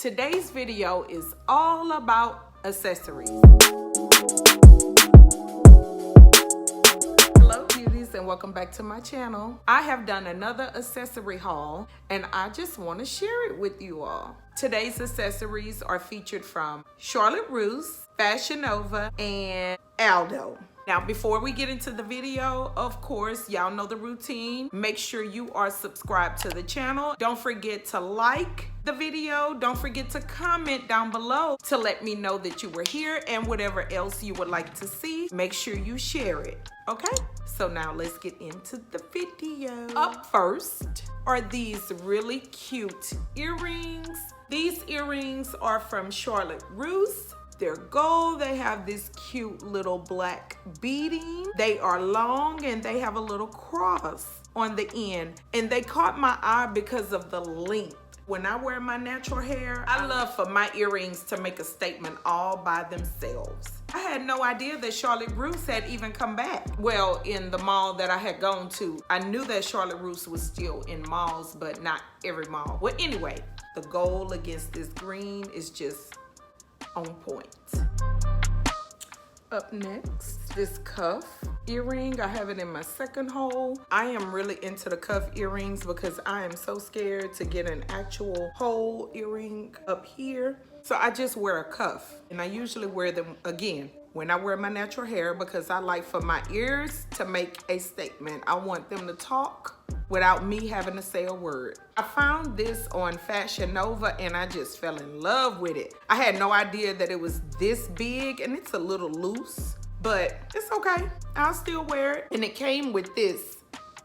Today's video is all about accessories. Hello beauties and welcome back to my channel. I have done another accessory haul and I just want to share it with you all. Today's accessories are featured from Charlotte Russe, Fashion Nova, and ADIOS. Now, before we get into the video, of course, y'all know the routine. Make sure you are subscribed to the channel. Don't forget to like the video. Don't forget to comment down below to let me know that you were here, and whatever else you would like to see, make sure you share it, okay? So now let's get into the video. Up first are these really cute earrings. These earrings are from Charlotte Russe. They're gold. They have this cute little black beading. They are long and they have a little cross on the end. And they caught my eye because of the length. When I wear my natural hair, I love for my earrings to make a statement all by themselves. I had no idea that Charlotte Russe had even come back. Well, in the mall that I had gone to, I knew that Charlotte Russe was still in malls, but not every mall. Well, anyway, the gold against this green is just on point. Up next, this cuff earring. I have it in my second hole. I am really into the cuff earrings because I am so scared to get an actual hole earring up here. So I just wear a cuff, and I usually wear them again when I wear my natural hair because I like for my ears to make a statement. I want them to talk without me having to say a word. I found this on Fashion Nova and I just fell in love with it. I had no idea that it was this big, and it's a little loose, but it's okay. I'll still wear it. And it came with this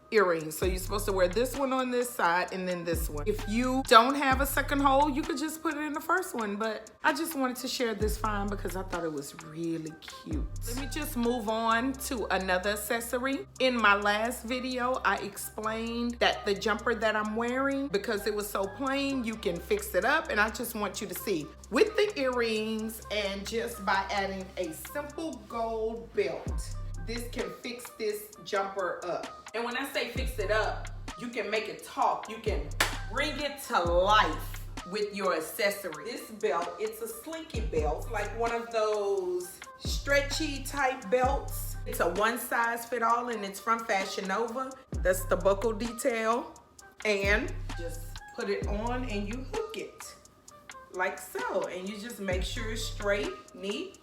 earring. So you're supposed to wear this one on this side and then this one. If you don't have a second hole, you could just put it in the first one, but I just wanted to share this find because I thought it was really cute. Let me just move on to another accessory. In my last video, I explained that the jumper that I'm wearing, because it was so plain, you can fix it up, and I just want you to see with the earrings and just by adding a simple gold belt. This can fix this jumper up. And when I say fix it up, you can make it talk. You can bring it to life with your accessory. This belt, it's a slinky belt. It's like one of those stretchy type belts. It's a one size fit all and it's from Fashion Nova. That's the buckle detail. And just put it on and you hook it like so. And you just make sure it's straight, neat.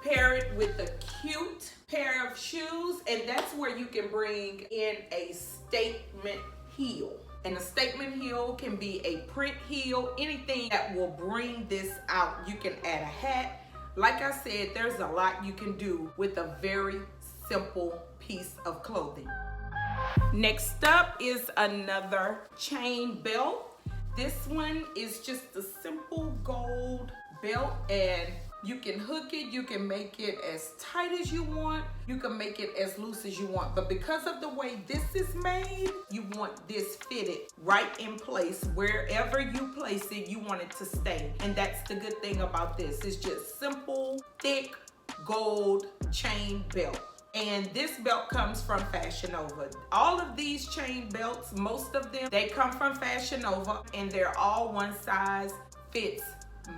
Pair it with a cute pair of shoes, and that's where you can bring in a statement heel. And a statement heel can be a print heel, anything that will bring this out. You can add a hat. Like I said, there's a lot you can do with a very simple piece of clothing. Next up is another chain belt. This one is just a simple gold belt, and you can hook it, you can make it as tight as you want, you can make it as loose as you want. But because of the way this is made, you want this fitted right in place. Wherever you place it, you want it to stay. And that's the good thing about this. It's just simple, thick, gold chain belt. And this belt comes from Fashion Nova. All of these chain belts, most of them, they come from Fashion Nova, and they're all one size fits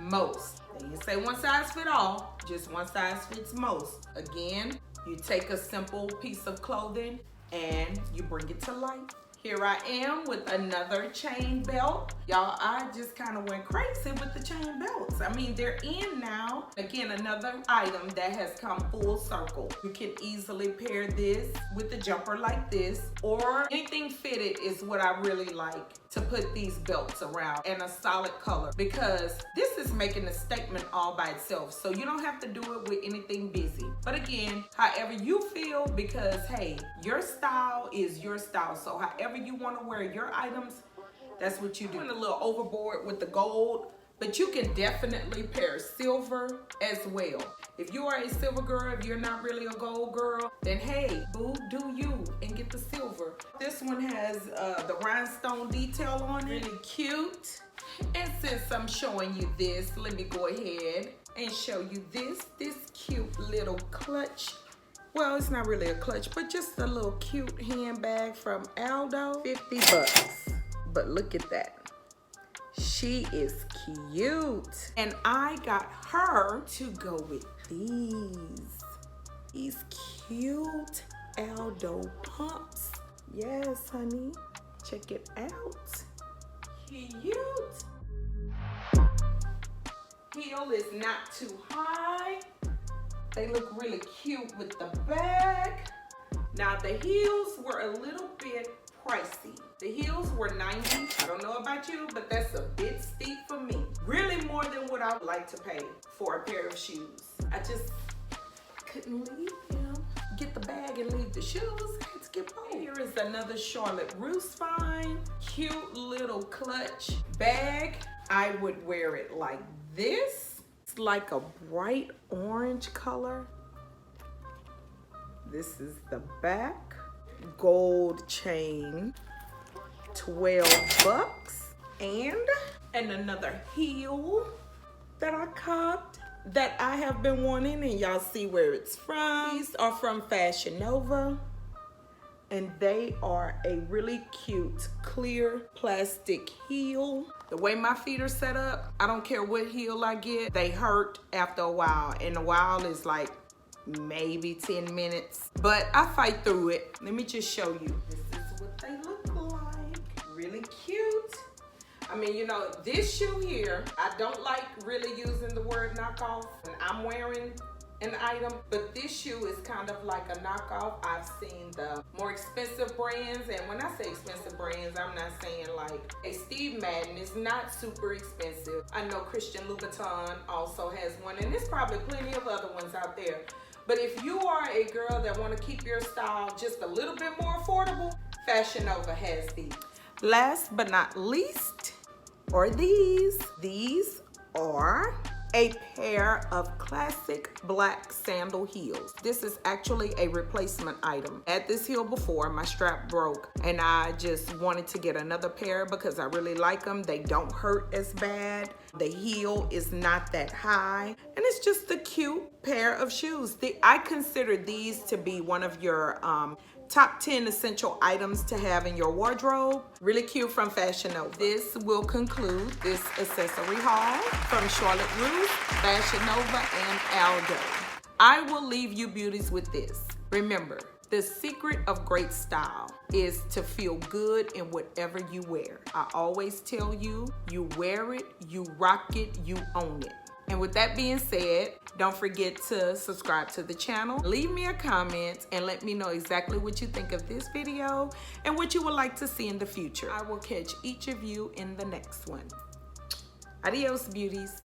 most. They didn't say one size fit all, just one size fits most. Again, you take a simple piece of clothing and you bring it to life. Here I am with another chain belt. Y'all, I just kind of went crazy with the chain belts. I mean, they're in now. Again, another item that has come full circle. You can easily pair this with a jumper like this, or anything fitted is what I really like to put these belts around, and a solid color, because this is making a statement all by itself. So you don't have to do it with anything busy. But again, however you feel, because hey, your style is your style. So however you want to wear your items, that's what you do. I went a little overboard with the gold, but you can definitely pair silver as well. If you are a silver girl, if you're not really a gold girl, then hey, boo, do you and get the silver. This one has the rhinestone detail on it, really cute. And since I'm showing you this, let me go ahead and show you this cute little clutch. Well, it's not really a clutch, but just a little cute handbag from ADIOS, $50. But look at that. She is cute. And I got her to go with these cute Aldo pumps. Yes, honey. Check it out. Cute. Heel is not too high. They look really cute with the bag. Now the heels were a little bit pricey. The heels were $90. I don't know about you, but that's a bit steep for me. Really more than what I would like to pay for a pair of shoes. I just couldn't leave them. Get the bag and leave the shoes. I had to get both. Here is another Charlotte Russe find. Cute little clutch bag. I would wear it like this. It's like a bright orange color. This is the back. Gold chain, $12. And another heel that I copped that I have been wanting, and y'all see where it's from. These are from Fashion Nova, and they are a really cute clear plastic heel. The way my feet are set up, I don't care what heel I get, they hurt after a while, and a while is like maybe 10 minutes, but I fight through it. Let me just show you. This is what they look like. Really cute. I mean, you know, this shoe here, I don't like really using the word knockoff when I'm wearing an item, but this shoe is kind of like a knockoff. I've seen the more expensive brands, and when I say expensive brands, I'm not saying like a Steve Madden is not super expensive. I know Christian Louboutin also has one, and there's probably plenty of other ones out there. But if you are a girl that want to keep your style just a little bit more affordable, Fashion Nova has these. Last but not least are these. These are a pair of classic black sandal heels. This is actually a replacement item. I had this heel before, my strap broke, and I just wanted to get another pair because I really like them. They don't hurt as bad. The heel is not that high, and it's just a cute pair of shoes. I consider these to be one of your top 10 essential items to have in your wardrobe. Really cute from Fashion Nova. This will conclude this accessory haul from Charlotte Russe, Fashion Nova, and Aldo. I will leave you beauties with this. Remember, the secret of great style is to feel good in whatever you wear. I always tell you, you wear it, you rock it, you own it. And with that being said, don't forget to subscribe to the channel. Leave me a comment and let me know exactly what you think of this video and what you would like to see in the future. I will catch each of you in the next one. Adios, beauties.